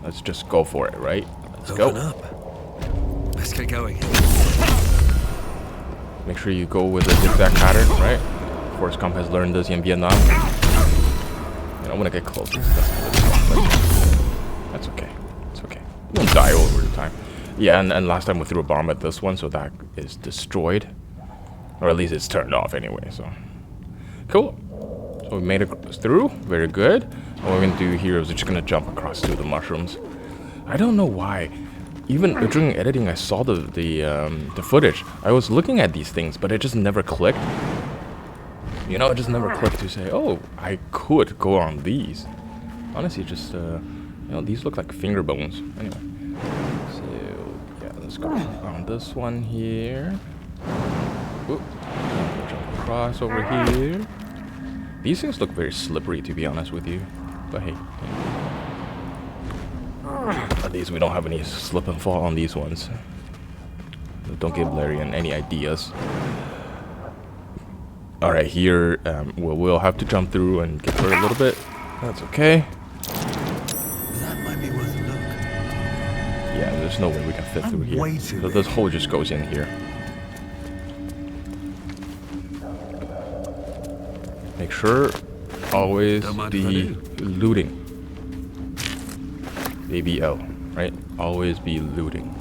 let's just go for it, right? Let's Open go. up. Let's get going. Make sure you go with a zigzag pattern, right? Forrest Gump has learned this in Vietnam. You don't want to get close. That's okay. It's okay. You won't die over the time. Yeah, and last time we threw a bomb at this one, so that is destroyed. Or at least it's turned off anyway, so. Cool. So we made it through. Very good. What we're going to do here is we're just going to jump across to the mushrooms. I don't know why. Even during editing, I saw the footage. I was looking at these things, but it just never clicked. You know, it just never clicked to say, oh, I could go on these. Honestly, just, you know, these look like finger bones. Anyway. So, yeah, let's go on this one here. Oop. Jump across over here. These things look very slippery, to be honest with you. But hey. At least we don't have any slip and fall on these ones. Don't give Larian any ideas. Alright, here we'll have to jump through and get hurt a little bit. That's okay. That might be worth a look. Yeah, there's no way we can fit through here. So this hole just goes in here. Make sure always be looting. ABL, right? Always be looting.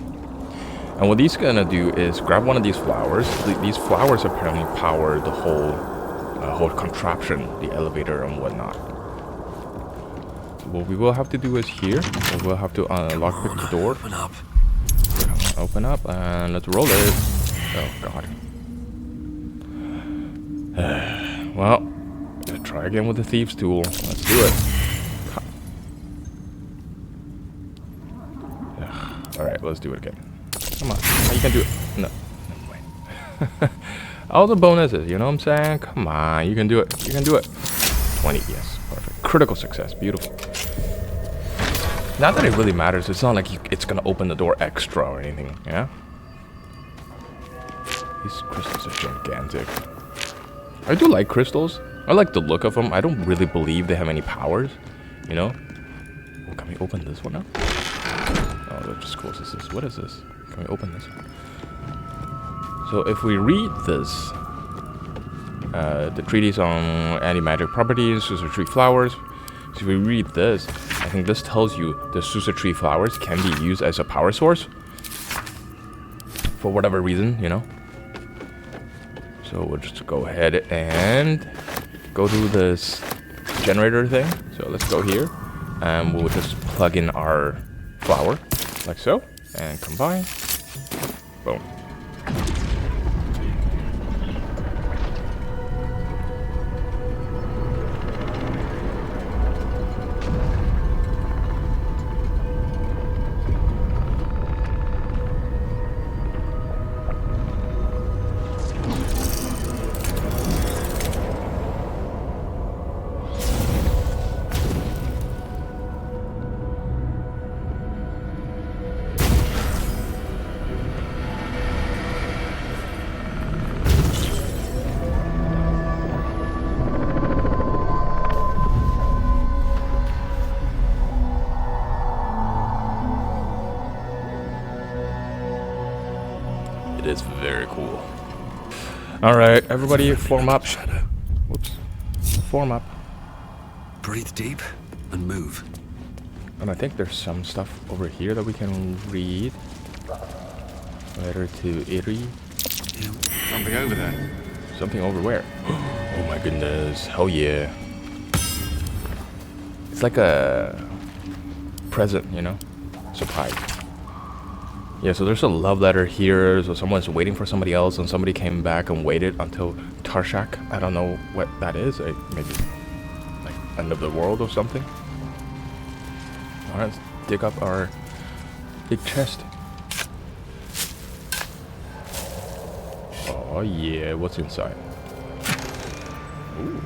And what these gonna do is grab one of these flowers. These flowers apparently power the whole contraption, the elevator and whatnot. What we will have to do is here, we'll have to unlock the door. Open up. Open up and let's roll it. Oh god. Well, let's try again with the thieves tool. Let's do it. Alright, let's do it again. Come on. You can do it. No. Never mind. All the bonuses, you know what I'm saying? Come on, you can do it. You can do it. 20, yes. Perfect. Critical success. Beautiful. Not that it really matters. It's not like it's going to open the door extra or anything, yeah? These crystals are gigantic. I do like crystals. I like the look of them. I don't really believe they have any powers, you know? Well, can we open this one up? Oh, that just closes this. What is this? Can we open this one? So if we read this, the treatise on anti-magic properties, Susa tree flowers. So if we read this, I think this tells you the Susa tree flowers can be used as a power source. For whatever reason, you know. So we'll just go ahead and go to this generator thing. So let's go here. And we'll just plug in our flower. Like so. And combine. Boom. It is very cool. Alright, everybody form up. Whoops. Form up. Breathe deep and move. And I think there's some stuff over here that we can read. Letter to Erie. Yeah, something over there. Something over where? Oh my goodness. Hell yeah. It's like a present, you know? Surprise. Yeah, so there's a love letter here. So someone's waiting for somebody else, and somebody came back and waited until Tarshak. I don't know what that is. Maybe like end of the world or something. Alright, let's dig up our big chest. Oh yeah, what's inside? Ooh,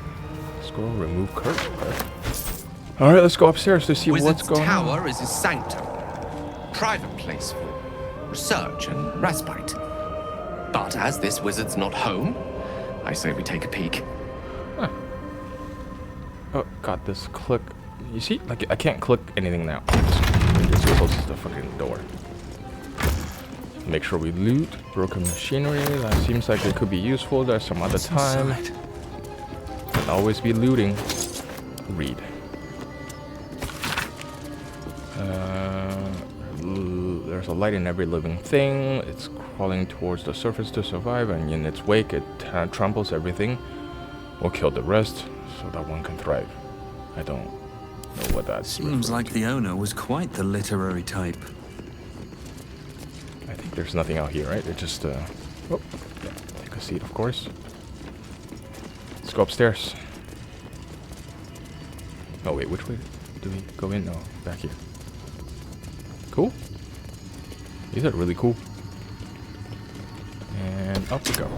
scroll, remove curse. Okay. Alright, let's go upstairs to see what's going on. Wizard's Tower is his sanctum. Private place for research and respite. But as this wizard's not home, I say we take a peek. Huh. Oh, got this click. You see? Like, I can't click anything now. the fucking door. Make sure we loot broken machinery. That seems like it could be useful. There's some other time. Can always be looting. Read. There's a light in every living thing. It's crawling towards the surface to survive, and in its wake, it tramples everything. We'll kill the rest so that one can thrive. I don't know what that seems like the owner was quite the literary type. I think there's nothing out here, right? It just oh, yeah, take a seat, of course. Let's go upstairs. Oh wait, which way do we go in? No, back here. Cool. These are really cool. And up we go.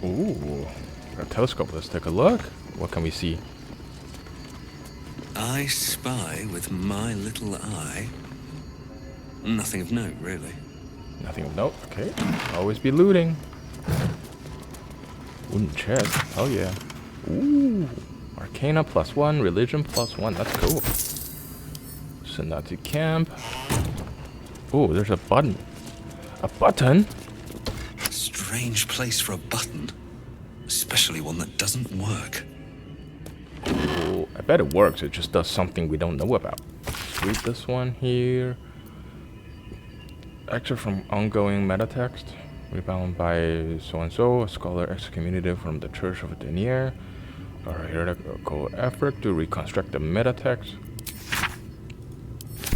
Ooh, got a telescope. Let's take a look. What can we see? I spy with my little eye. Nothing of note, really. Nothing of note. Okay. Always be looting. Wooden chest. Oh yeah. Ooh. Arcana +1, religion +1. That's cool. Send that to camp. Oh, there's a button. A button? Strange place for a button. Especially one that doesn't work. Ooh, I bet it works. It just does something we don't know about. Let's read this one here. Excerpt from ongoing meta text. Rebound by so-and-so, a scholar excommunicated from the Church of Denier. A heretical effort to reconstruct the meta text.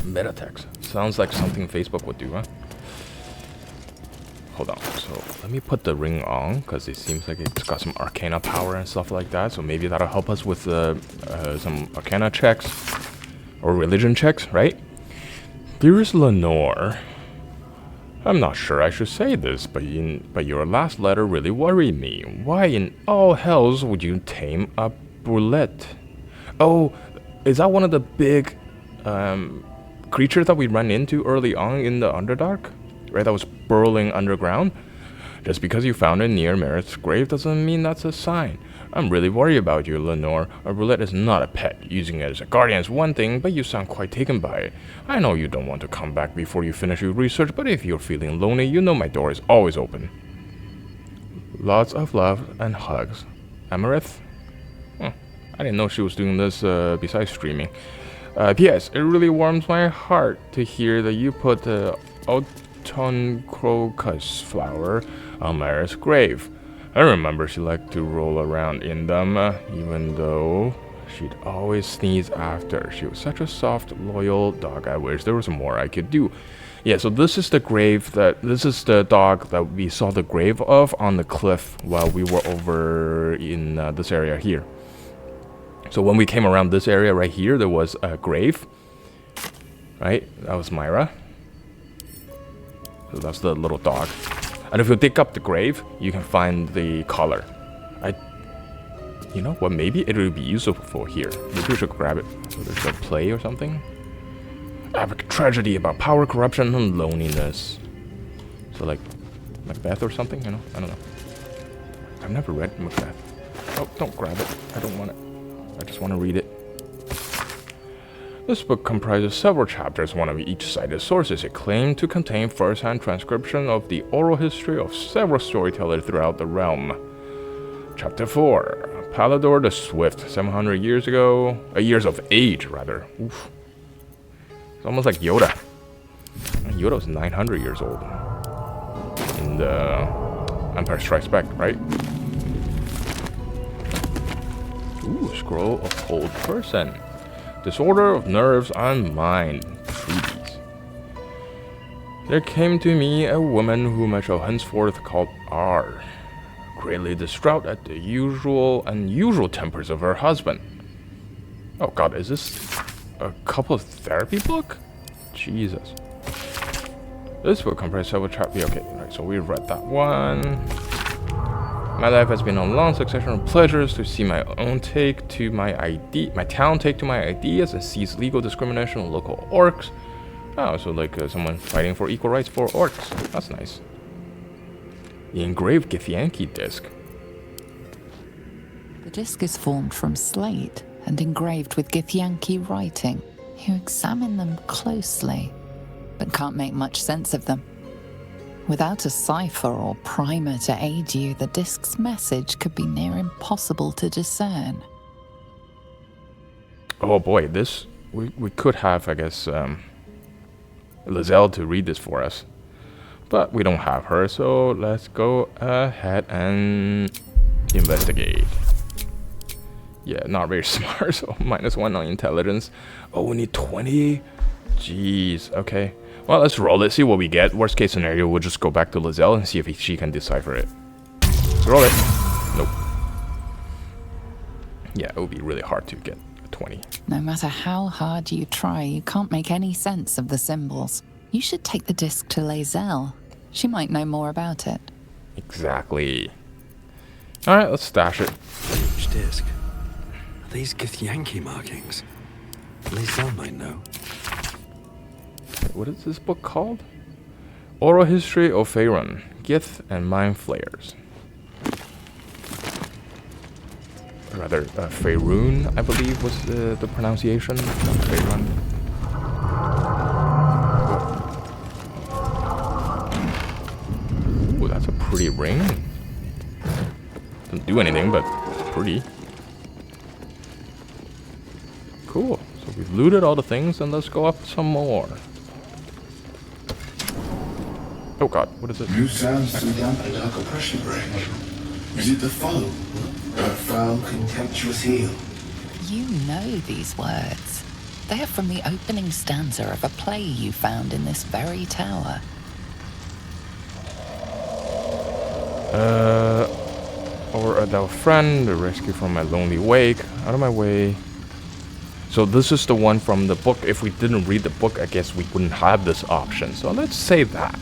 Meta text. Sounds like something Facebook would do, huh? Hold on. So let me put the ring on, because it seems like it's got some arcana power and stuff like that. So maybe that'll help us with some arcana checks. Or religion checks, right? Dearest Lenore, I'm not sure I should say this, but your last letter really worried me. Why in all hells would you tame a brulette? Oh, is that one of the big creatures that we ran into early on in the Underdark? Right, that was burrowing underground? Just because you found it near Merritt's grave doesn't mean that's a sign. I'm really worried about you, Lenore. A brulette is not a pet. Using it as a guardian is one thing, but you sound quite taken by it. I know you don't want to come back before you finish your research, but if you're feeling lonely, you know my door is always open. Lots of love and hugs. Amarith? I didn't know she was doing this besides streaming. P.S. It really warms my heart to hear that you put the autumn crocus flower on Mara's grave. I remember she liked to roll around in them, even though she'd always sneeze after. She was such a soft, loyal dog. I wish there was more I could do. Yeah, so this is the dog that we saw the grave of on the cliff while we were over in this area here. So when we came around this area right here, there was a grave. Right? That was Myra. So that's the little dog. And if you dig up the grave, you can find the collar. You know what? Maybe it would be useful here. Maybe we should grab it. So there's a play or something. I have a tragedy about power, corruption, and loneliness. So like Macbeth or something, you know? I don't know. I've never read Macbeth. Oh, don't grab it. I don't want it. I just want to read it. This book comprises several chapters, one of each cited sources. It claimed to contain first-hand transcription of the oral history of several storytellers throughout the realm. Chapter 4. Baldur the Swift, 700 years ago. Years of age, rather. Oof. It's almost like Yoda. Yoda was 900 years old. In the Empire Strikes Back, right? Ooh, scroll of old person. Disorder of nerves and mind. Treaties. There came to me a woman whom I shall henceforth call R, greatly distraught at the unusual tempers of her husband. Oh god, is this a couple therapy book? Jesus. This book comprises several chapters. Okay, right, so we've read that one. My life has been a long succession of pleasures to see my town take to my ideas and seize legal discrimination on local orcs. Oh, so like someone fighting for equal rights for orcs. That's nice. The engraved Githyanki disc. The disc is formed from slate and engraved with Githyanki writing. You examine them closely, but can't make much sense of them. Without a cipher or primer to aid you, the disk's message could be near impossible to discern. Oh boy, this... We could have, I guess, Lizelle to read this for us. But we don't have her, so let's go ahead and investigate. Yeah, not very smart, so -1 on intelligence. Oh, we need 20? Jeez, okay. Well, let's roll it, see what we get. Worst case scenario, we'll just go back to Lizelle and see if she can decipher it. Roll it. Nope. Yeah, it would be really hard to get a 20. No matter how hard you try, you can't make any sense of the symbols. You should take the disc to Lizelle. She might know more about it. Exactly. Alright, let's stash it. Huge disc. Are these Githyanki markings? Lizelle might know. What is this book called? Oral History of Faerun, Gith and Mind Flayers. Rather, Faerun, I believe was the pronunciation. Not Faerun. Oh, that's a pretty ring. Doesn't do anything, but it's pretty. Cool. So we've looted all the things, and let's go up some more. Oh god, what is it? New sounds to dampen dark oppression range. Is it the foe? That foul, contemptuous heel? You know these words. They are from the opening stanza of a play you found in this very tower. Or thou friend, the rescue from my lonely wake, out of my way. So this is the one from the book. If we didn't read the book, I guess we wouldn't have this option. So let's say that.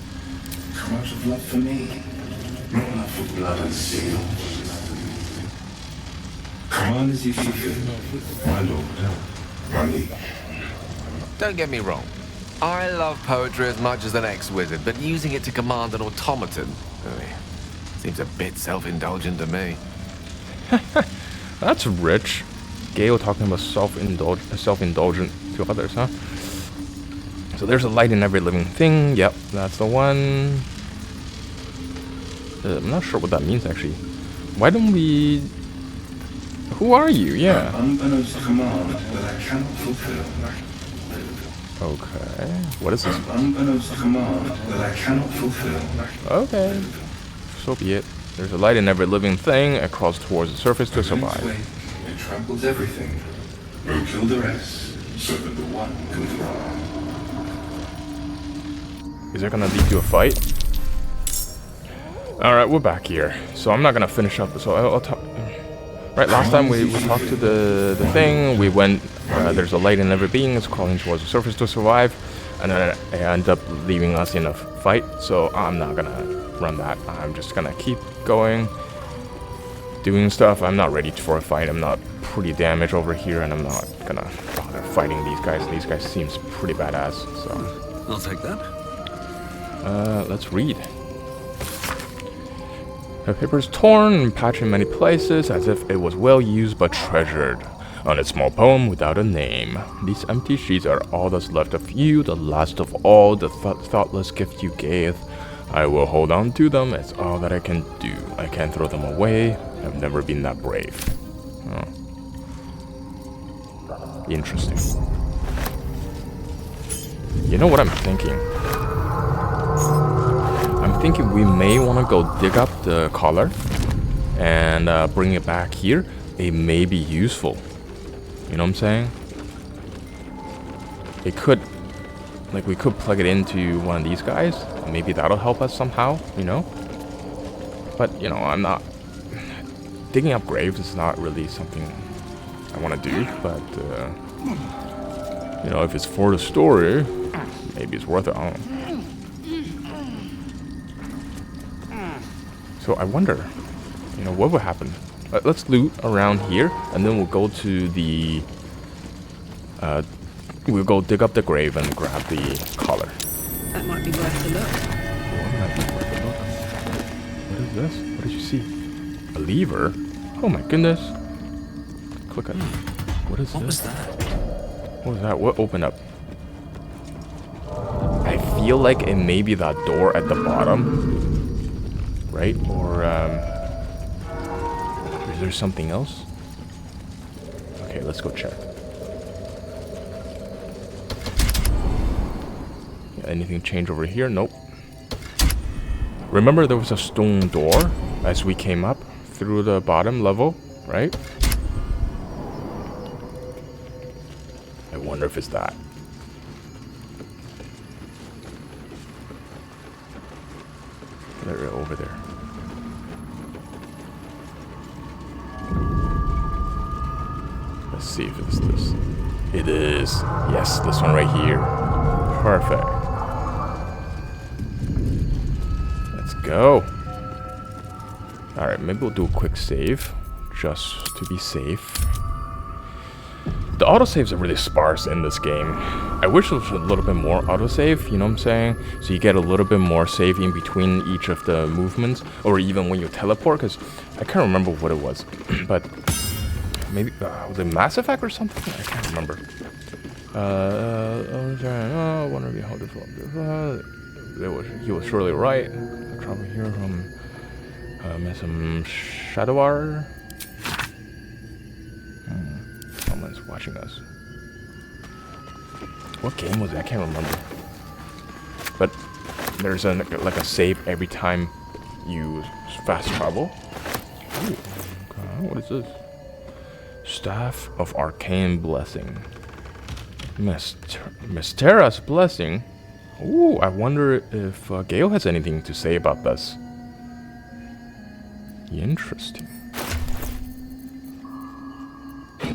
Come out of love for me, not love for blood and steel. Command as you see fit, my lord, my liege. Don't get me wrong. I love poetry as much as an ex-wizard, but using it to command an automaton seems a bit self-indulgent to me. That's rich. Gale talking about self-indulgent to others, huh? So there's a light in every living thing. Yep, that's the one. I'm not sure what that means, actually. Why don't we... Who are you? Yeah. Unbeknownst command that I cannot fulfill. Okay. What is this? Unbeknownst command that I cannot fulfill. Okay. So be it. There's a light in every living thing. It crawls towards the surface to survive. It tramples everything. Will kill the rest, so that the one can thrive. Is it gonna lead to a fight? Alright, we're back here. So I'm not gonna finish up. So I'll talk. Right, last time we talked to the thing. We went. There's a light in every being. It's crawling towards the surface to survive. And then it ended up leaving us in a fight. So I'm not gonna run that. I'm just gonna keep going. Doing stuff. I'm not ready for a fight. I'm not pretty damaged over here. And I'm not gonna bother fighting these guys. These guys seems pretty badass. So I'll take that. let's read. The paper is torn and patched in many places, as if it was well used but treasured. On a small poem without a name. These empty sheets are all that's left of you, the last of all the thoughtless gift you gave. I will hold on to them, it's all that I can do. I can't throw them away, I've never been that brave. Oh. Interesting. You know what I'm thinking? I'm thinking we may want to go dig up the collar and bring it back here. It may be useful. You know what I'm saying? It could, like, we could plug it into one of these guys. Maybe that'll help us somehow, you know? But, you know, I'm not... Digging up graves is not really something I want to do, but, you know, if it's for the story, maybe it's worth it. I don't know. So I wonder, you know, what would happen? Let's loot around here, and then we'll go to the... we'll go dig up the grave and grab the collar. That might be worth a look. What might be worth a look? What is this? What did you see? A lever? Oh my goodness. Click on it. What is What this? was that? What was that? What opened up? I feel like it may be that door at the bottom. Right? Or, is there something else? Okay, let's go check. Anything change over here? Nope. Remember there was a stone door as we came up through the bottom level, right? I wonder if it's that. They're over there. Let's see if it's this. It is. Yes, this one right here. Perfect. Let's go. Alright, maybe we'll do a quick save. Just to be safe. The autosaves are really sparse in this game. I wish there was a little bit more autosave, you know what I'm saying? So you get a little bit more saving between each of the movements, or even when you teleport, because I can't remember what it was. But maybe, was it Mass Effect or something? I can't remember. I wonder if you hold it for he was surely right. I travel here from some Shadowar. Someone's watching us. What game was it? I can't remember. But there's like a save every time you fast travel. Ooh, okay, what is this? Staff of Arcane Blessing. Mystera's Blessing? Ooh, I wonder if Gale has anything to say about this. Interesting.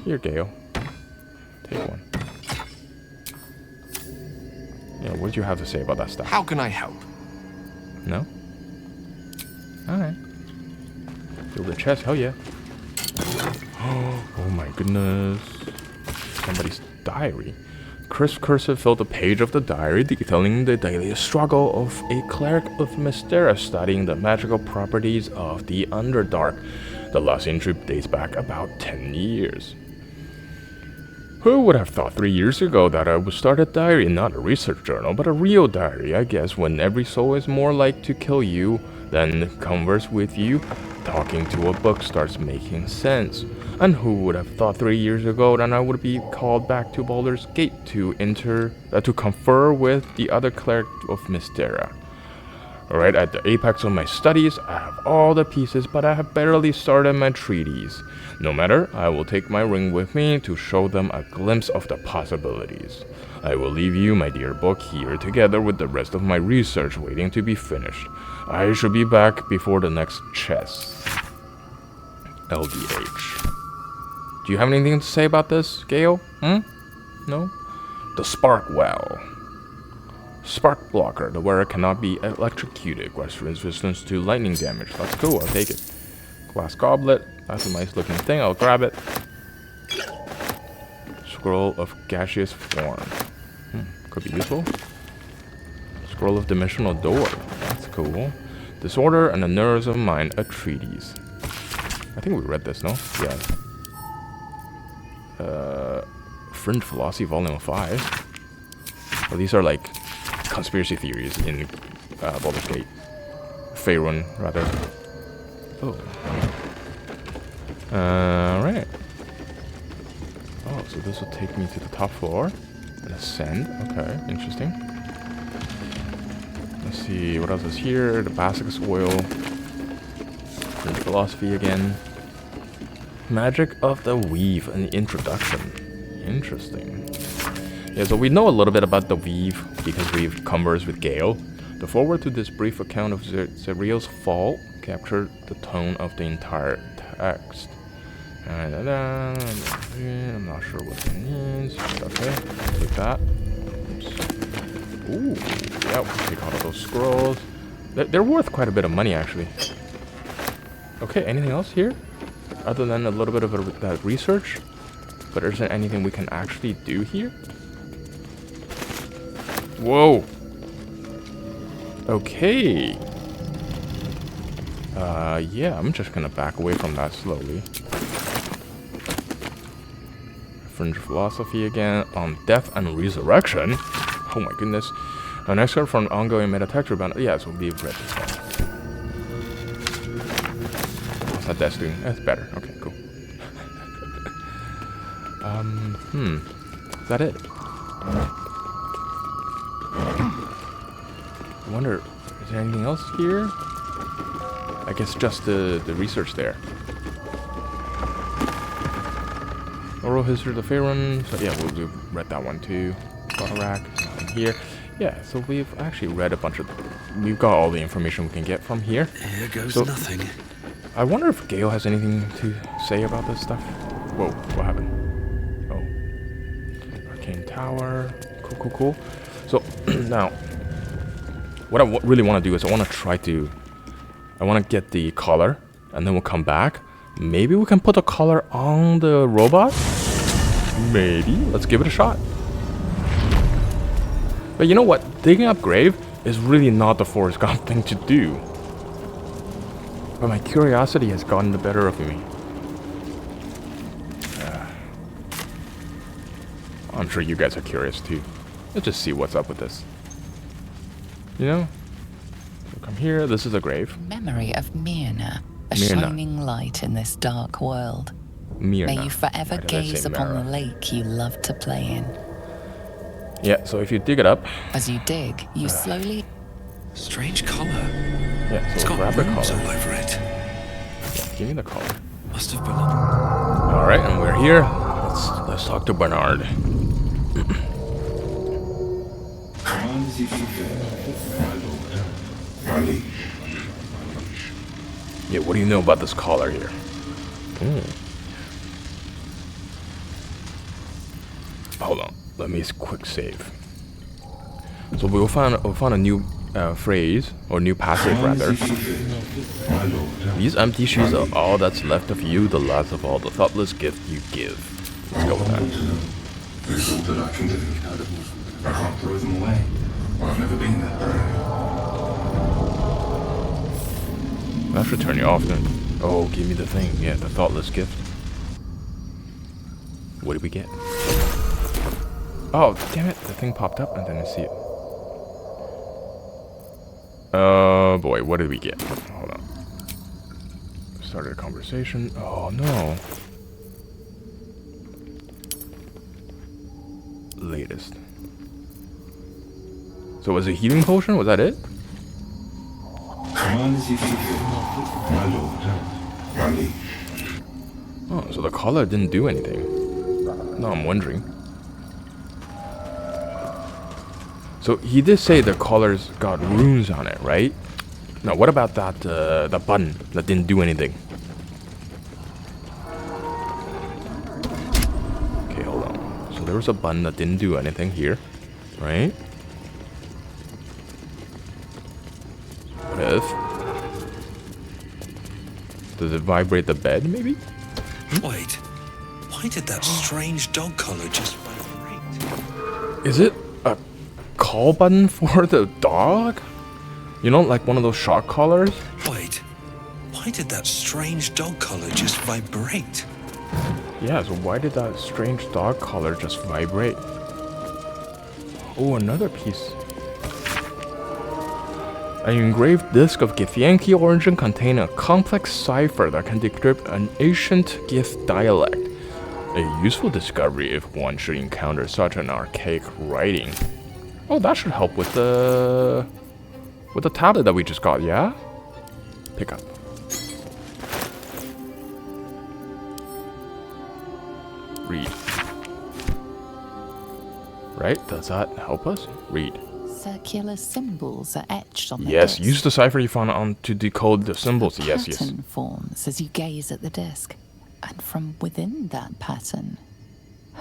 Here, Gale. Take one. Yeah, what do you have to say about that stuff? How can I help? No? Alright. Fill the chest, hell yeah. Oh my goodness. Somebody's diary. Crisp cursive filled the page of the diary detailing the daily struggle of a cleric of Mystera studying the magical properties of the Underdark. The last entry dates back about 10 years. Who would have thought 3 years ago that I would start a diary, not a research journal, but a real diary? I guess when every soul is more like to kill you than converse with you, talking to a book starts making sense. And who would have thought 3 years ago that I would be called back to Baldur's Gate to confer with the other cleric of Mystera? Right at the apex of my studies, I have all the pieces, but I have barely started my treatise. No matter, I will take my ring with me to show them a glimpse of the possibilities. I will leave you, my dear book, here together with the rest of my research waiting to be finished. I shall be back before the next chess. LDH. Do you have anything to say about this, Gale? No? The Spark Well. Spark blocker. The wearer cannot be electrocuted. Grants resistance to lightning damage. That's cool. I'll take it. Glass goblet. That's a nice looking thing. I'll grab it. Scroll of gaseous form. Could be useful. Scroll of dimensional door. That's cool. Disorder and the nerves of mind. A treatise. I think we read this, no? Yeah. Fringe Philosophy Volume 5. Well, these are like conspiracy theories in Baldur's Gate. Faerun, rather. Oh. Alright. Oh, so this will take me to the top floor. And ascend. Okay, interesting. Let's see, what else is here? The Basilisk Oil. Fringe Philosophy again. Magic of the Weave, an introduction. Interesting. Yeah, so we know a little bit about the Weave because we've conversed with Gale. The foreword to this brief account of Zeriel's fall captured the tone of the entire text. I'm not sure what that means. Okay, take that. Oops. Ooh, yeah, we'll take all of those scrolls. They're worth quite a bit of money, actually. Okay, anything else here? Other than a little bit of that research? But isn't anything we can actually do here? Whoa. Okay. Yeah, I'm just gonna back away from that slowly. I Fringe philosophy again on death and resurrection. Oh my goodness. An excerpt from ongoing metatexture about yeah, so we've read this one. What's that desk doing? That's better. Okay, cool. Is that it? I wonder, is there anything else here? I guess just the research there. Oral history of the Faerun. So yeah, we've read that one too. Barak, nothing here. Yeah, so we've actually read a bunch of... We've got all the information we can get from here. Here goes So- nothing. I wonder if Gale has anything to say about this stuff. Whoa, what happened? Oh. Arcane Tower. Cool. So, now, what I really want to do is I want to get the collar, and then we'll come back. Maybe we can put the collar on the robot? Maybe. Let's give it a shot. But you know what? Digging up grave is really not the Forrest Gump thing to do. But my curiosity has gotten the better of me. I'm sure you guys are curious too. Let's just see what's up with this. You know? So come here, this is a grave. Memory of Myrna, a Myrna. shining light in this dark world. Myrna. May you forever Why did I gaze say upon Mara? the lake you love to play in. Yeah, so if you dig it up, As you dig, you slowly Strange collar. yeah, It's so got grab the runes all collar. over it. Give me the collar. Must have belonged. Alright, and we're here. Let's talk to Bernard. Command as you see fit, my lord. My liege. Yeah, what do you know about this collar here? Hold on, let me quick save. So we'll find a new phrase or new passage Command rather. as you see fit, my lord. These empty shoes are all that's left of you, the last of all the thoughtless gift you give. Let's go with that. It's all that I can do. I can't throw them away. I've never been that brave. That should turn you off then. Oh, give me the thing. Yeah, the thoughtless gift. What did we get? Oh, damn it. The thing popped up and then I see it. Oh boy, what did we get? Hold on. Started a conversation. Oh no. Latest. So was it healing potion? Was that it? Command as you see fit, my lord. My liege. Oh, so the collar didn't do anything. No, I'm wondering. So he did say the collar's got runes on it, right? Now, what about that the button that didn't do anything? Okay, hold on. So there was a button that didn't do anything here, right? What if? Does it vibrate the bed, maybe? Wait. Why did that strange dog collar just vibrate? Is it a call button for the dog? You know, like one of those shock collars? Wait. Why did that strange dog collar just vibrate? Yeah, so why did that strange dog collar just vibrate? Oh, another piece. An engraved disc of Githyanki origin contains a complex cipher that can decrypt an ancient Gith dialect. A useful discovery if one should encounter such an archaic writing. Oh, that should help with the tablet that we just got, yeah? Pick up. Read. Right? Does that help us? Read. circular symbols are etched on the Yes, disc. use the cipher you found on to decode the symbols. Yes, yes. Pattern forms as you gaze at the disc, and from within that pattern,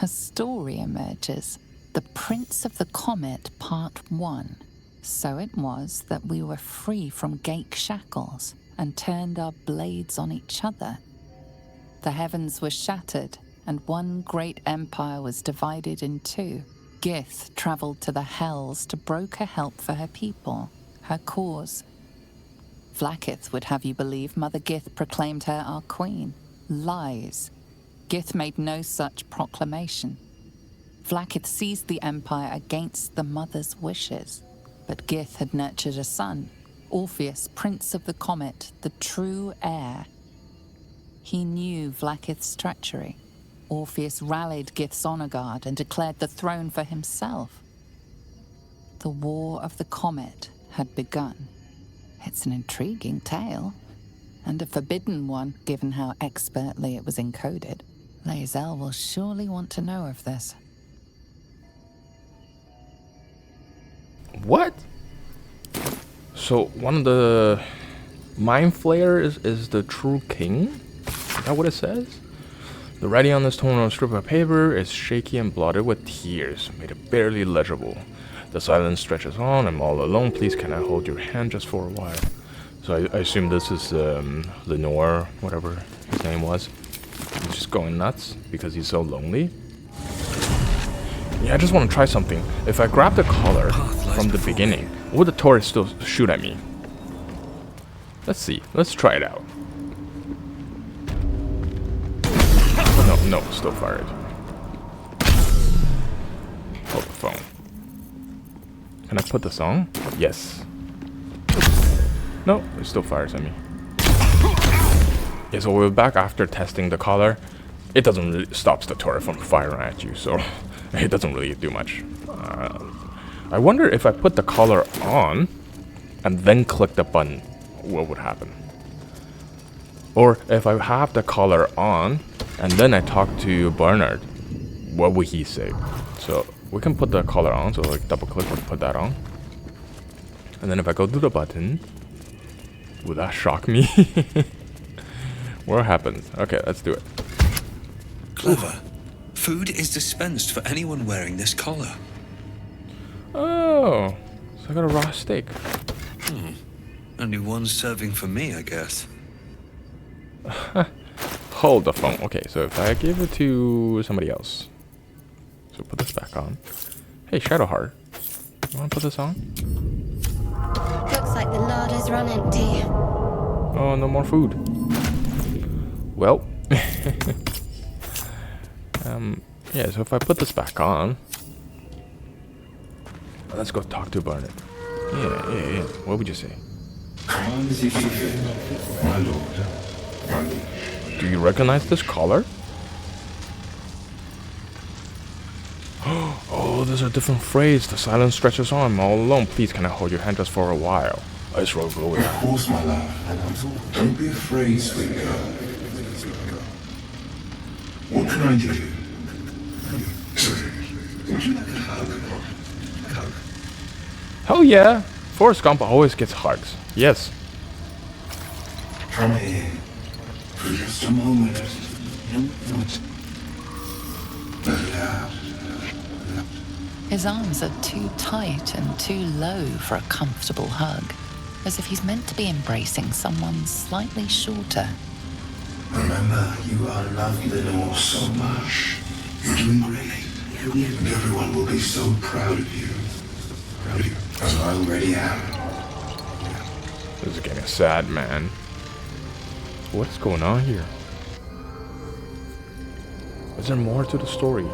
a story emerges. The Prince of the Comet, Part 1. So it was that we were free from Gake shackles and turned our blades on each other. The heavens were shattered, and one great empire was divided in two. Gith traveled to the Hells to broker help for her people, her cause. Vlaakith would have you believe Mother Gith proclaimed her our queen. Lies. Gith made no such proclamation. Vlaakith seized the Empire against the mother's wishes. But Gith had nurtured a son, Orpheus, Prince of the Comet, the true heir. He knew Vlaakith's treachery. Orpheus rallied Gith's honor guard and declared the throne for himself. The War of the Comet had begun. It's an intriguing tale, and a forbidden one, given how expertly it was encoded. Lae'zel will surely want to know of this. What? So one of the mind flayers is the true king? Is that what it says? The writing on this torn strip of paper is shaky and blotted with tears, made it barely legible. The silence stretches on. I'm all alone. Please, can I hold your hand just for a while? So I assume this is Lenore, whatever his name was. He's just going nuts because he's so lonely. Yeah, I just want to try something. If I grab the collar from the beginning, would the turret still shoot at me? Let's see. Let's try it out. No, still fired. Hold the phone. Can I put this on? Yes. No, it still fires at me. Yeah, so we're back after testing the collar. It doesn't really stops the turret from firing at you, so it doesn't really do much. I wonder if I put the collar on and then click the button, what would happen? Or if I have the collar on and then I talk to Bernard, what would he say? So we can put the collar on, so like double click and put that on. And then if I go to the button, would that shock me? What happens? Okay, let's do it. Clever. Food is dispensed for anyone wearing this collar. Oh, so I got a raw steak. Only one serving for me, I guess. Hold the phone. Okay, so if I give it to somebody else. So put this back on. Hey, Shadowheart. You want to put this on? Looks like the larder's run empty. Oh, no more food. Well. Yeah, so if I put this back on. Let's go talk to Barnett. Yeah. What would you say? Do you recognize this collar? Oh, there's a different phrase. The silence stretches on. I'm all alone. Please, can I hold your hand just for a while? Ice roll glowing. Of course, my love. Don't be afraid, sweet girl. What can I do? Would you like a hug? Hell yeah! Forrest Gump always gets hugs. Yes. Come here. For just a moment. Let it out. His arms are too tight and too low for a comfortable hug, as if he's meant to be embracing someone slightly shorter. Remember, you are loved, Lenore, so much. You're doing great. And everyone will be so proud of you. As I already am. This is getting sad, man. What's going on here? Is there more to the story?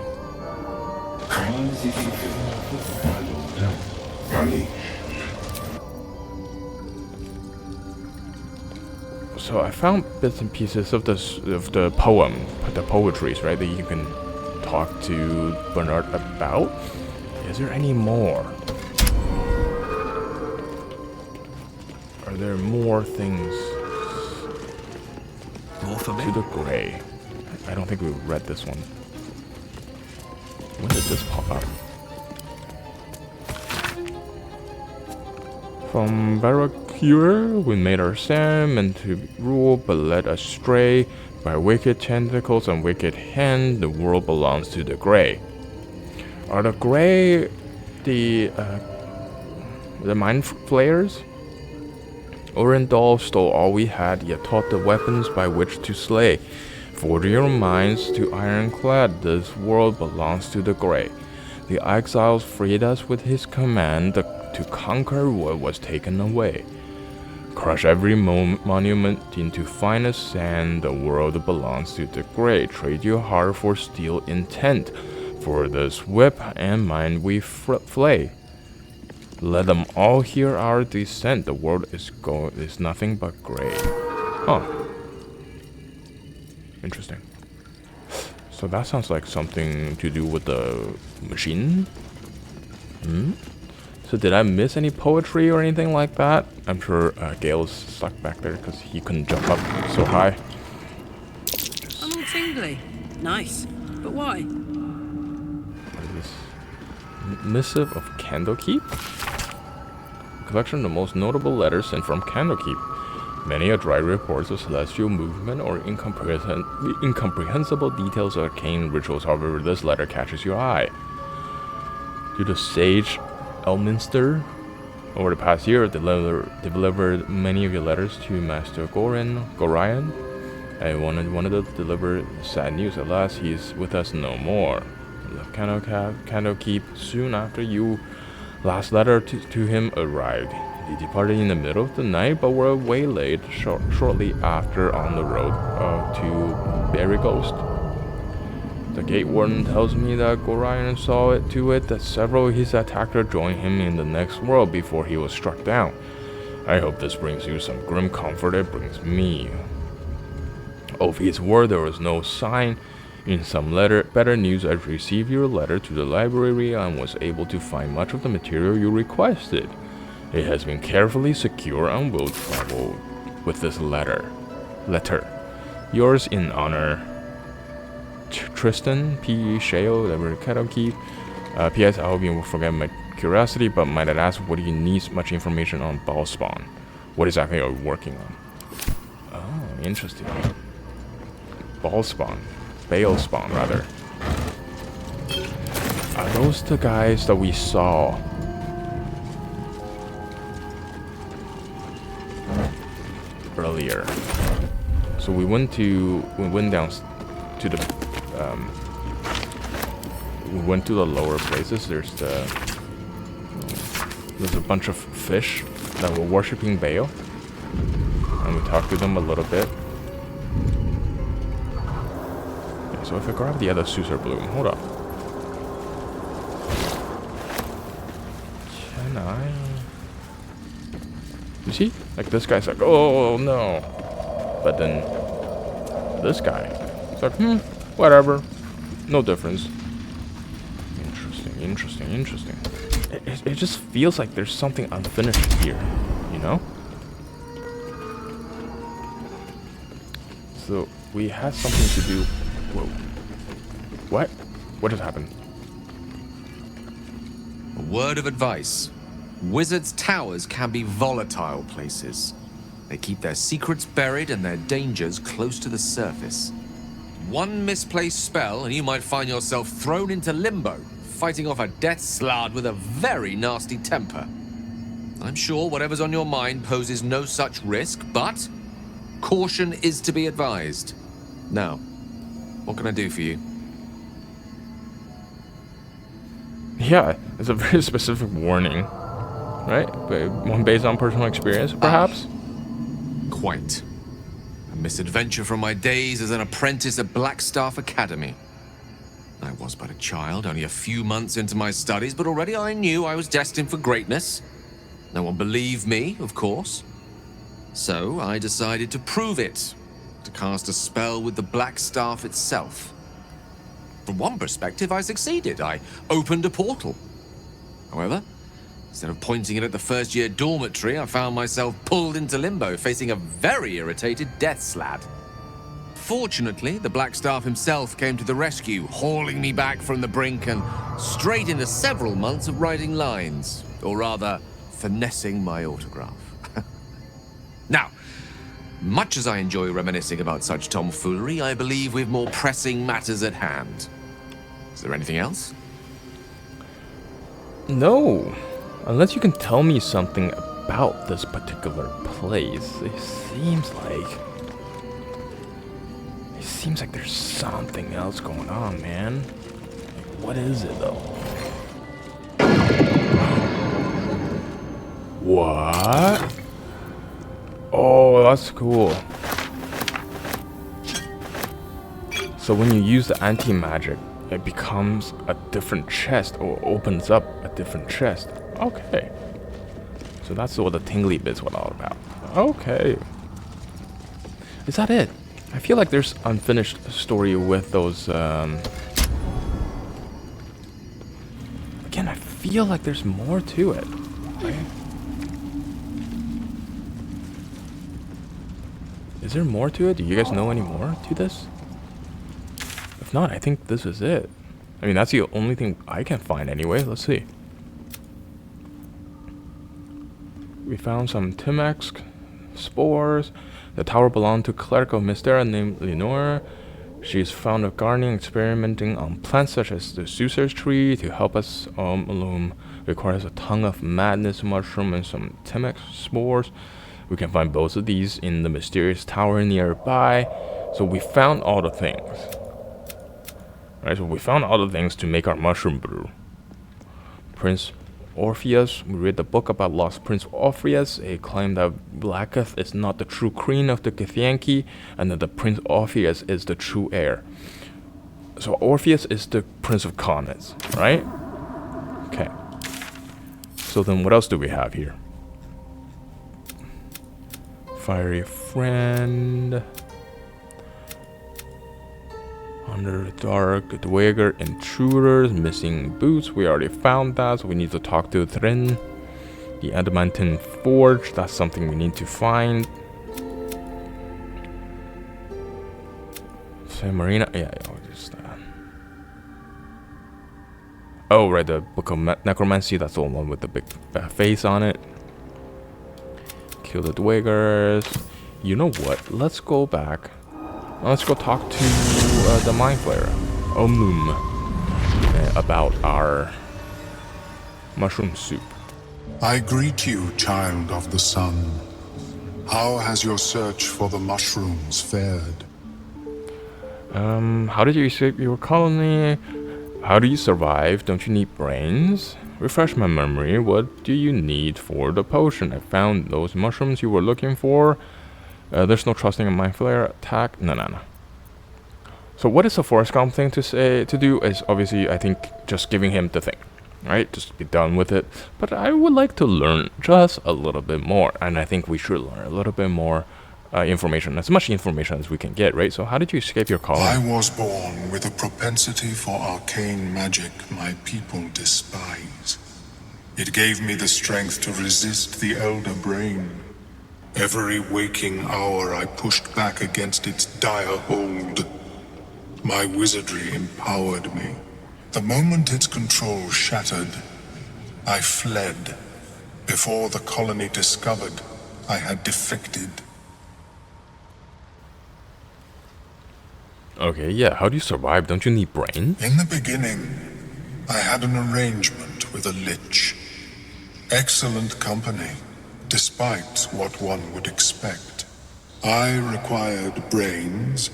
So I found bits and pieces of the poem, the poetries, right, that you can talk to Bernard about. Is there any more? Are there more things? More for me? To the Grey. I don't think we read this one. When did this pop up? From Barracure, we made our Sam and to rule, but led astray by wicked tentacles and wicked hand. The world belongs to the Grey. Are the Grey the mind flayers? Orendal stole all we had, yet taught the weapons by which to slay. Forge your minds to ironclad, this world belongs to the Grey. The exiles freed us with his command to conquer what was taken away. Crush every monument into finest sand. The world belongs to the great. Trade your heart for steel intent. For this whip and mine we flay. Let them all hear our descent. The world is nothing but gray. Huh. Interesting. So that sounds like something to do with the machine? So did I miss any poetry or anything like that? I'm sure Gale is stuck back there because he couldn't jump up so high. I'm all tingly. Nice. But why? What is this? Missive of Candlekeep? A collection of the most notable letters sent from Candlekeep. Many a dry reports of celestial movement or incomprehensible details of arcane rituals. However, this letter catches your eye. To the sage Elminster, over the past year, delivered many of your letters to Master Gorion. I wanted to deliver sad news. Alas, he is with us no more. Left Candlekeep soon after your last letter to him arrived. He departed in the middle of the night, but were waylaid shortly after on the road to Berry Ghost. The gate warden tells me that Gorion saw it to it that several of his attackers joined him in the next world before he was struck down. I hope this brings you some grim comfort. It brings me. Of his word, there was no sign. In some better news, I received your letter to the library and was able to find much of the material you requested. It has been carefully secured and will travel with this letter. Yours in honor, Tristan P. Shale, Candlekeep. P.S. I hope you won't forget my curiosity, but might I ask, what do you need much information on Balspawn? What exactly are you working on? Oh, interesting. Balspawn. Balespawn, rather. Are those the guys that we saw earlier? So we went down to the we went to the lower places. There's a bunch of fish that were worshipping Baal, and we talked to them a little bit. Okay, so if I grab the other Susur Bloom, hold up. Can I? You see? Like this guy's like, oh no. But then this guy, it's like, whatever. No difference. Interesting. It just feels like there's something unfinished here, you know? So we had something to do. Whoa. What? What just happened? A word of advice. Wizards' towers can be volatile places. They keep their secrets buried and their dangers close to the surface. One misplaced spell and you might find yourself thrown into limbo, fighting off a death slard with a very nasty temper. I'm sure whatever's on your mind poses no such risk, but caution is to be advised. Now, what can I do for you? Yeah, it's a very specific warning, right? But one based on personal experience, perhaps? Quite. A misadventure from my days as an apprentice at Blackstaff Academy. I was but a child, only a few months into my studies, but already I knew I was destined for greatness. No one believed me, of course. So I decided to prove it, to cast a spell with the Black Staff itself. From one perspective, I succeeded. I opened a portal. However, instead of pointing it at the first-year dormitory, I found myself pulled into limbo, facing a very irritated death slad. Fortunately, the Blackstaff himself came to the rescue, hauling me back from the brink and straight into several months of writing lines, or rather, finessing my autograph. Now, much as I enjoy reminiscing about such tomfoolery, I believe we've more pressing matters at hand. Is there anything else? No. Unless you can tell me something about this particular place. It seems like there's something else going on, man. Like, what is it, though? What? that's cool. So when you use the anti-magic, it becomes a different chest, or opens up a different chest. Okay. So that's what the tingly bits were all about. Okay. Is that it? I feel like there's unfinished story with those, Again, I feel like there's more to it. Right? Is there more to it? Do you guys know any more to this? If not, I think this is it. I mean, that's the only thing I can find anyway. Let's see. We found some Timex spores. The tower belonged to cleric of Mystera named Lenore. She's found of gardening, experimenting on plants such as the Sucer's tree to help us alone. Requires a tongue of madness mushroom and some Timex spores. We can find both of these in the mysterious tower nearby. So we found all the things. Right, so we found all the things to make our mushroom brew. Prince Orpheus, we read the book about lost Prince Orpheus. It claimed that Blacketh is not the true queen of the Githyanki, and that the Prince Orpheus is the true heir. So Orpheus is the Prince of Comets, right? Okay. So then what else do we have here? Fiery friend. Underdark, Dweger, intruders, missing boots. We already found that, so we need to talk to Thrin. The adamantine forge, that's something we need to find. San Marina, yeah, just oh, right, the book of necromancy, that's the one with the big face on it. Kill the Dwegers. You know what? Let's go back. Let's go talk to the Mind Flayer, Omlum, about our mushroom soup. I greet you, child of the sun. How has your search for the mushrooms fared? How did you escape your colony? How do you survive? Don't you need brains? Refresh my memory. What do you need for the potion? I found those mushrooms you were looking for. There's no trusting a Mind Flayer attack. No. So what is the Forrest Gump thing to do is obviously, I think, just giving him the thing, right? Just be done with it. But I would like to learn just a little bit more, and I think we should learn a little bit more information, as much information as we can get, right? So how did you escape your colony? I was born with a propensity for arcane magic my people despise. It gave me the strength to resist the Elder Brain. Every waking hour I pushed back against its dire hold. My wizardry empowered me. The moment its control shattered, I fled. Before the colony discovered I had defected. Okay, yeah, how do you survive? Don't you need brain? In the beginning, I had an arrangement with a lich. Excellent company, despite what one would expect. I required brains,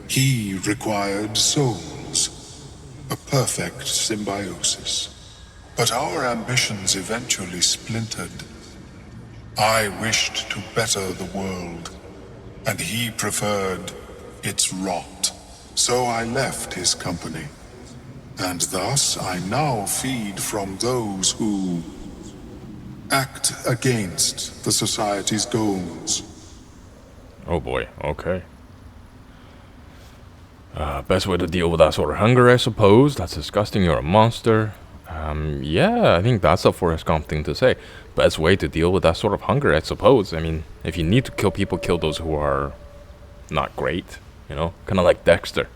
he required souls. A perfect symbiosis. But our ambitions eventually splintered. I wished to better the world, and he preferred its rot. So I left his company, and thus I now feed from those who act against the society's goals. Oh boy, okay. Best way to deal with that sort of hunger, I suppose. That's disgusting, you're a monster. Yeah, I think that's a Forrest Gump thing to say. Best way to deal with that sort of hunger, I suppose. I mean, if you need to kill people, kill those who are not great. You know, kind of like Dexter.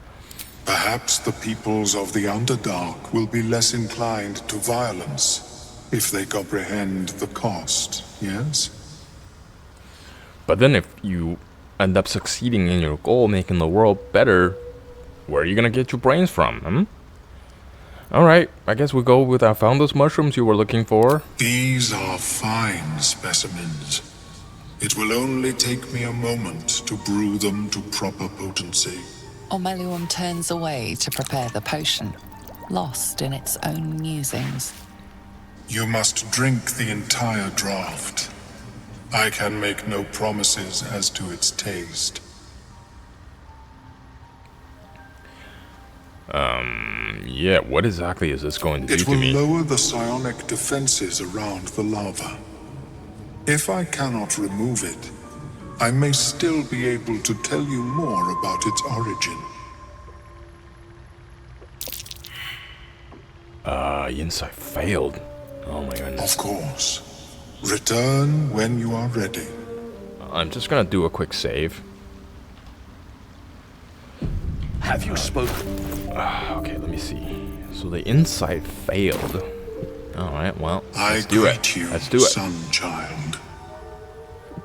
Perhaps the peoples of the Underdark will be less inclined to violence if they comprehend the cost, yes? But then if you end up succeeding in your goal, making the world better, where are you gonna get your brains from, Alright, I guess we go with I found those mushrooms you were looking for. These are fine specimens. It will only take me a moment to brew them to proper potency. Ormelium turns away to prepare the potion, lost in its own musings. You must drink the entire draught. I can make no promises as to its taste. Yeah, what exactly is this going to do It to will me? lower the psionic defenses around the lava. If I cannot remove it, I may still be able to tell you more about its origin. Insight failed. Oh my goodness. Of course. Return when you are ready. I'm just gonna do a quick save. Have you spoken? Okay, let me see. So the insight failed. Alright, well, I let's do it. greet you, Let's do it. son child.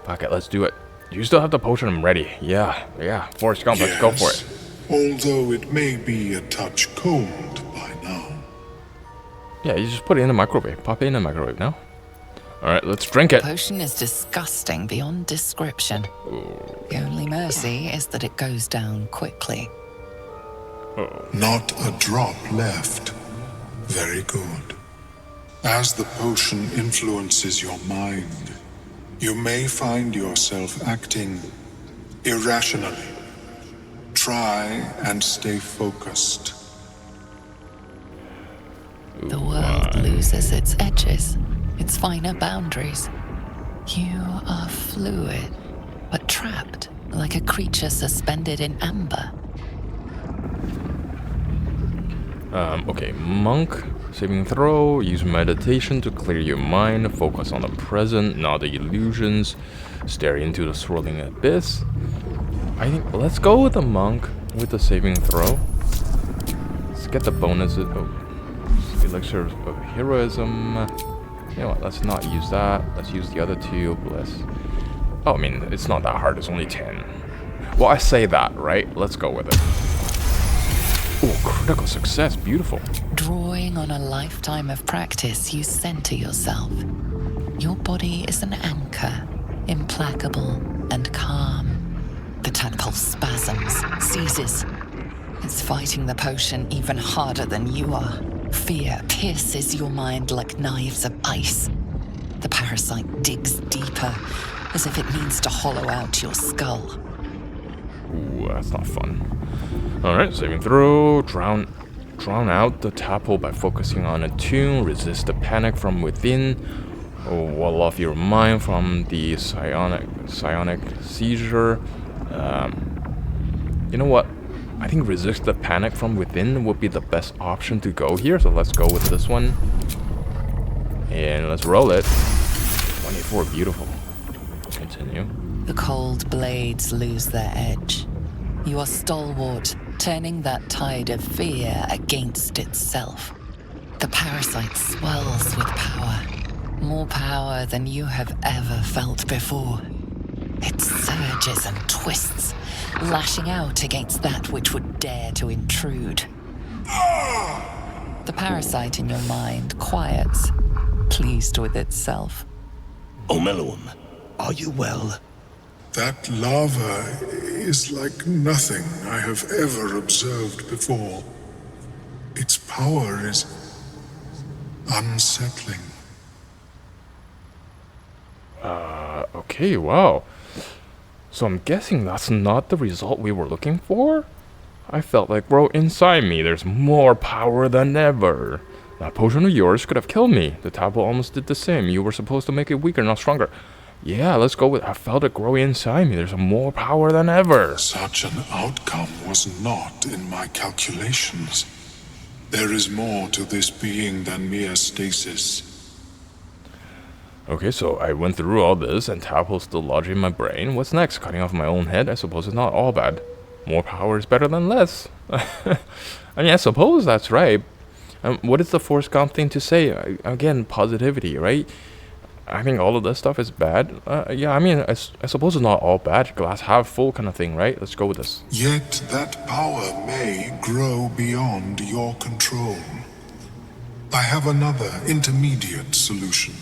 Fuck it, let's do it. You still have the potion ready. Yeah. Forrest Gump, let's go for it. Although it may be a touch cold by now. Yeah, you just put it in the microwave. Pop it in the microwave now. Alright, let's drink it. Potion is disgusting beyond description. The only mercy is that it goes down quickly. Not a drop left. Very good. As the potion influences your mind, you may find yourself acting irrationally. Try and stay focused. The world loses its edges, its finer boundaries. You are fluid, but trapped like a creature suspended in amber. Okay, monk, saving throw, use meditation to clear your mind, focus on the present, not the illusions, stare into the swirling abyss. I think, let's go with the monk with the saving throw. Let's get the bonuses. Oh, elixir of heroism. You know what, let's not use that. Let's use the other two. Oh, I mean, it's not that hard, it's only 10. Well, I say that, right? Let's go with it. Oh, critical success, beautiful. Drawing on a lifetime of practice, you center yourself. Your body is an anchor, implacable and calm. The tadpole spasms, seizes. It's fighting the potion even harder than you are. Fear pierces your mind like knives of ice. The parasite digs deeper, as if it needs to hollow out your skull. Ooh, that's not fun. Alright, saving throw. Drown out the tadpole by focusing on a tune. Resist the panic from within. Wall off your mind from the psionic seizure. You know what? I think resist the panic from within would be the best option to go here. So let's go with this one. And let's roll it. 24, beautiful. Continue. The cold blades lose their edge. You are stalwart, turning that tide of fear against itself. The parasite swells with power. More power than you have ever felt before. It surges and twists, lashing out against that which would dare to intrude. The parasite in your mind quiets, pleased with itself. Omeluum, are you well? That lava is like nothing I have ever observed before. Its power is unsettling. Okay, wow. So I'm guessing that's not the result we were looking for? I felt like, bro, inside me there's more power than ever. That potion of yours could have killed me. The tadpole almost did the same. You were supposed to make it weaker, not stronger. Yeah, let's go with I felt it grow inside me. There's more power than ever. Such an outcome was not in my calculations. There is more to this being than mere stasis. Okay, so I went through all this and tadpole's still lodging in my brain. What's next? Cutting off my own head? I suppose it's not all bad. More power is better than less. I mean, I suppose that's right. What is the Forrest Gump thing to say? Again, positivity, right? I think all of this stuff is bad. Yeah, I mean, I suppose it's not all bad. Glass half full kind of thing, right? Let's go with this. Yet that power may grow beyond your control. I have another intermediate solution,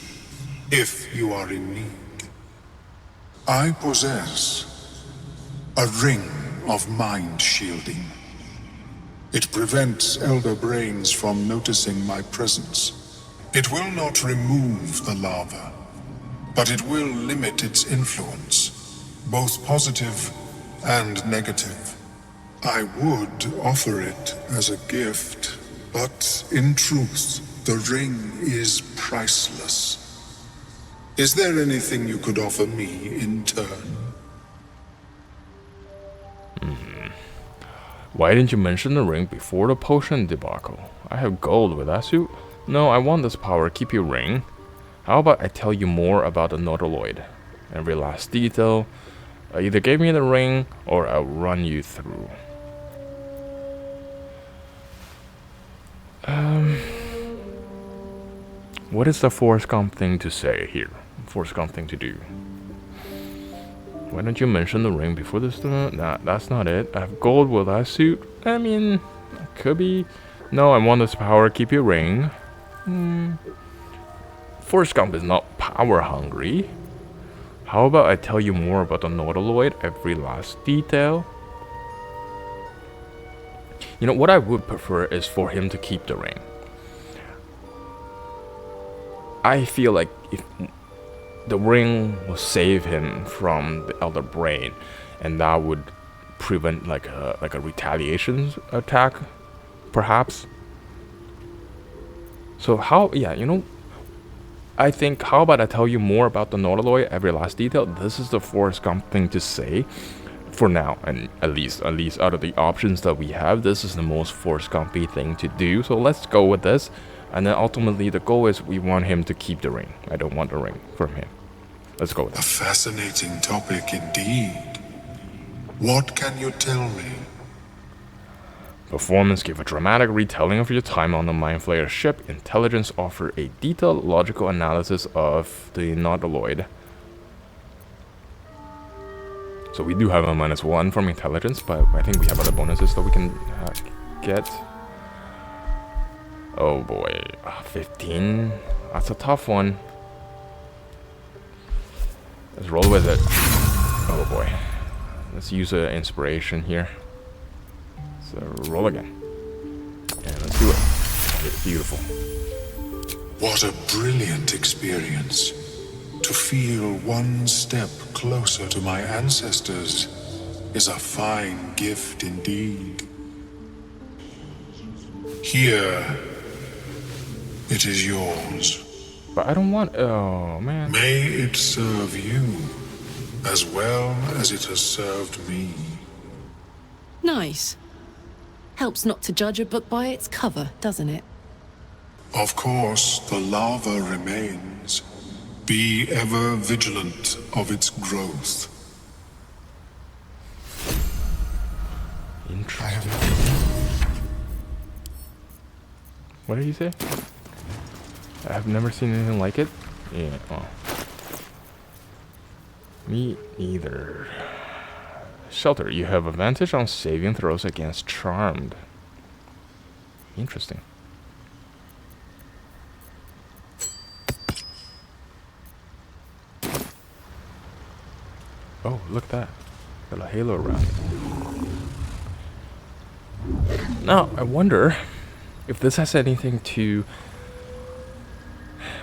if you are in need. I possess a ring of mind shielding. It prevents elder brains from noticing my presence. It will not remove the lava, but it will limit its influence, both positive and negative. I would offer it as a gift, but in truth, the ring is priceless. Is there anything you could offer me in turn? Why didn't you mention the ring before the potion debacle? I have gold with that suit. No, I want this power. Keep your ring. How about I tell you more about the Nautiloid? Every last detail. Either give me the ring or I'll run you through. What is the Forrest Gump thing to say here? Forrest Gump thing to do. Why don't you mention the ring before this? Nah, that's not it. I have gold with that suit. I mean, could be. No, I want this power. Keep your ring. Forrest Gump is not power hungry. How about I tell you more about the Nautiloid, every last detail? You know, what I would prefer is for him to keep the ring. I feel like if the ring will save him from the Elder Brain, and that would prevent like a retaliation attack, perhaps. So how? Yeah, you know, I think how about I tell you more about the Nautiloid, every last detail. This is the Forrest Gump thing to say, for now, and at least out of the options that we have, this is the most Forrest Gumpy thing to do. So let's go with this. And then ultimately the goal is we want him to keep the ring. I don't want the ring from him. Let's go with that. A fascinating topic indeed. What can you tell me? Performance give a dramatic retelling of your time on the Mind Flayer ship. Intelligence offer a detailed logical analysis of the Nautiloid. So we do have a -1 from intelligence, but I think we have other bonuses that we can get. Oh boy, 15. That's a tough one. Let's roll with it. Oh boy. Let's use an inspiration here. So roll again. And let's do it. Beautiful. What a brilliant experience. To feel one step closer to my ancestors is a fine gift indeed. Here, it is yours. But I don't want... Oh, man. May it serve you as well as it has served me. Nice. Helps not to judge a book by its cover, doesn't it? Of course, the lava remains. Be ever vigilant of its growth. Interesting. What did you say? I've never seen anything like it. Yeah. Oh. Me neither. Shelter. You have advantage on saving throws against Charmed. Interesting. Oh, look at that. Got a halo around it. Now, I wonder if this has anything to...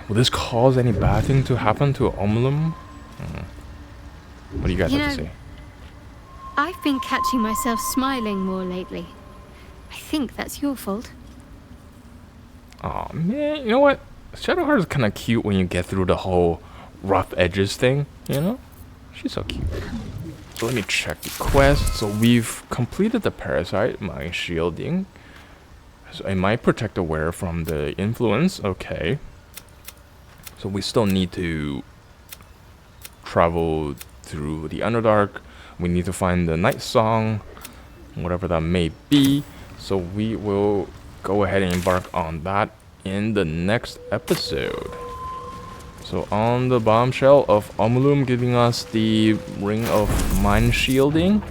Will this cause any bad thing to happen to Omlum? What do you guys have to say? I've been catching myself smiling more lately. I think that's your fault. Aw, man, you know what? Shadowheart is kind of cute when you get through the whole rough edges thing, you know? She's so cute. So let me check the quest. So we've completed the Parasite, Mind Shielding. So I might protect the wearer from the influence. Okay. So we still need to travel through the Underdark. We need to find the Night Song, whatever that may be. So we will go ahead and embark on that in the next episode. So on the bombshell of Omlum giving us the Ring of Mind Shielding,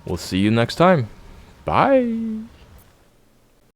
we'll see you next time. Bye!